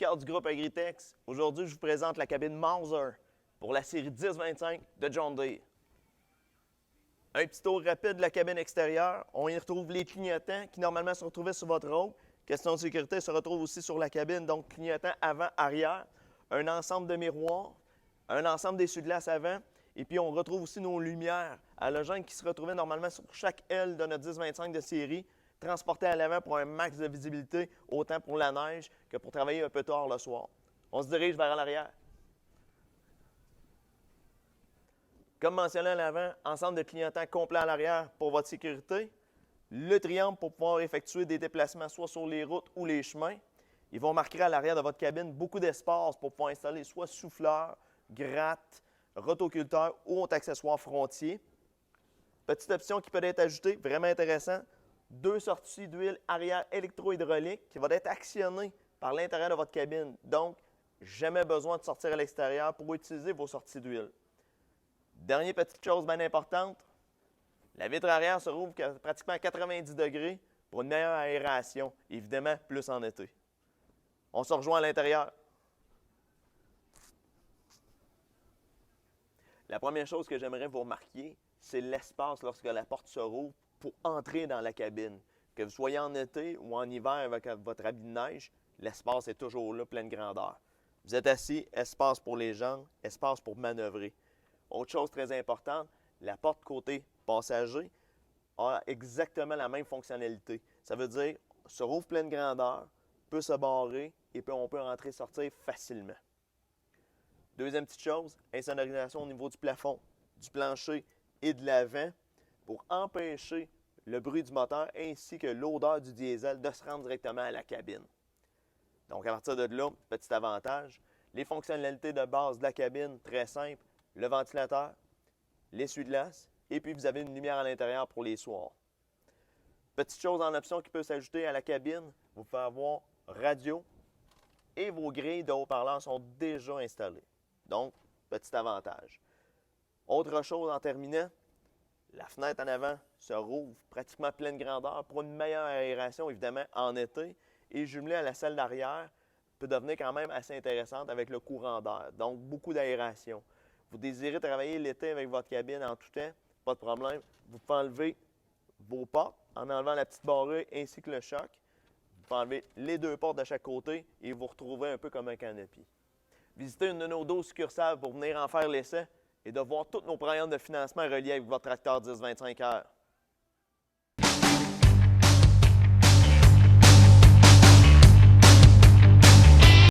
Carl du groupe Agritech. Aujourd'hui, je vous présente la cabine Mauser pour la série 1025 de John Deere. Un petit tour rapide de la cabine extérieure. On y retrouve les clignotants qui normalement se retrouvaient sur votre robe. Question de sécurité se retrouve aussi sur la cabine, donc clignotants avant, arrière. Un ensemble de miroirs, un ensemble d'essuie-glaces avant. Et puis on retrouve aussi nos lumières halogènes qui se retrouvaient normalement sur chaque aile de notre 1025 de série, transportées à l'avant pour un max de visibilité, autant pour la neige que pour travailler un peu tard le soir. On se dirige vers l'arrière. Comme mentionné à l'avant, ensemble de clignotants complets à l'arrière pour votre sécurité. Le triangle pour pouvoir effectuer des déplacements soit sur les routes ou les chemins. Ils vont marquer à l'arrière de votre cabine beaucoup d'espace pour pouvoir installer soit souffleur, gratte, rotoculteur ou autre accessoire frontier. Petite option qui peut être ajoutée, vraiment intéressant, 2 sorties d'huile arrière électro-hydraulique qui vont être actionnées par l'intérieur de votre cabine. Donc, jamais besoin de sortir à l'extérieur pour utiliser vos sorties d'huile. Dernière petite chose bien importante, la vitre arrière se rouvre pratiquement à 90 degrés pour une meilleure aération, évidemment plus en été. On se rejoint à l'intérieur. La première chose que j'aimerais vous remarquer, c'est l'espace lorsque la porte se rouvre pour entrer dans la cabine. Que vous soyez en été ou en hiver avec votre habit de neige, l'espace est toujours là, pleine grandeur. Vous êtes assis, espace pour les jambes, espace pour manœuvrer. Autre chose très importante, la porte côté passager a exactement la même fonctionnalité. Ça veut dire, se rouvre pleine grandeur, peut se barrer et puis on peut rentrer et sortir facilement. Deuxième petite chose, insonorisation au niveau du plafond, du plancher et de l'avant pour empêcher le bruit du moteur ainsi que l'odeur du diesel de se rendre directement à la cabine. Donc à partir de là, petit avantage, les fonctionnalités de base de la cabine, très simples, le ventilateur, l'essuie-glace et puis vous avez une lumière à l'intérieur pour les soirs. Petite chose en option qui peut s'ajouter à la cabine, vous pouvez avoir radio et vos grilles de haut-parleurs sont déjà installées. Donc, petit avantage. Autre chose en terminant, la fenêtre en avant se rouvre pratiquement pleine grandeur pour une meilleure aération, évidemment, en été. Et jumelée à la salle d'arrière peut devenir quand même assez intéressante avec le courant d'air. Donc, beaucoup d'aération. Vous désirez travailler l'été avec votre cabine en tout temps, pas de problème. Vous pouvez enlever vos portes en enlevant la petite barrure ainsi que le choc. Vous pouvez enlever les 2 portes de chaque côté et vous retrouvez un peu comme un canopy. Visitez une de nos 12 succursales pour venir en faire l'essai et de voir tous nos programmes de financement reliés avec votre tracteur 1025 heures.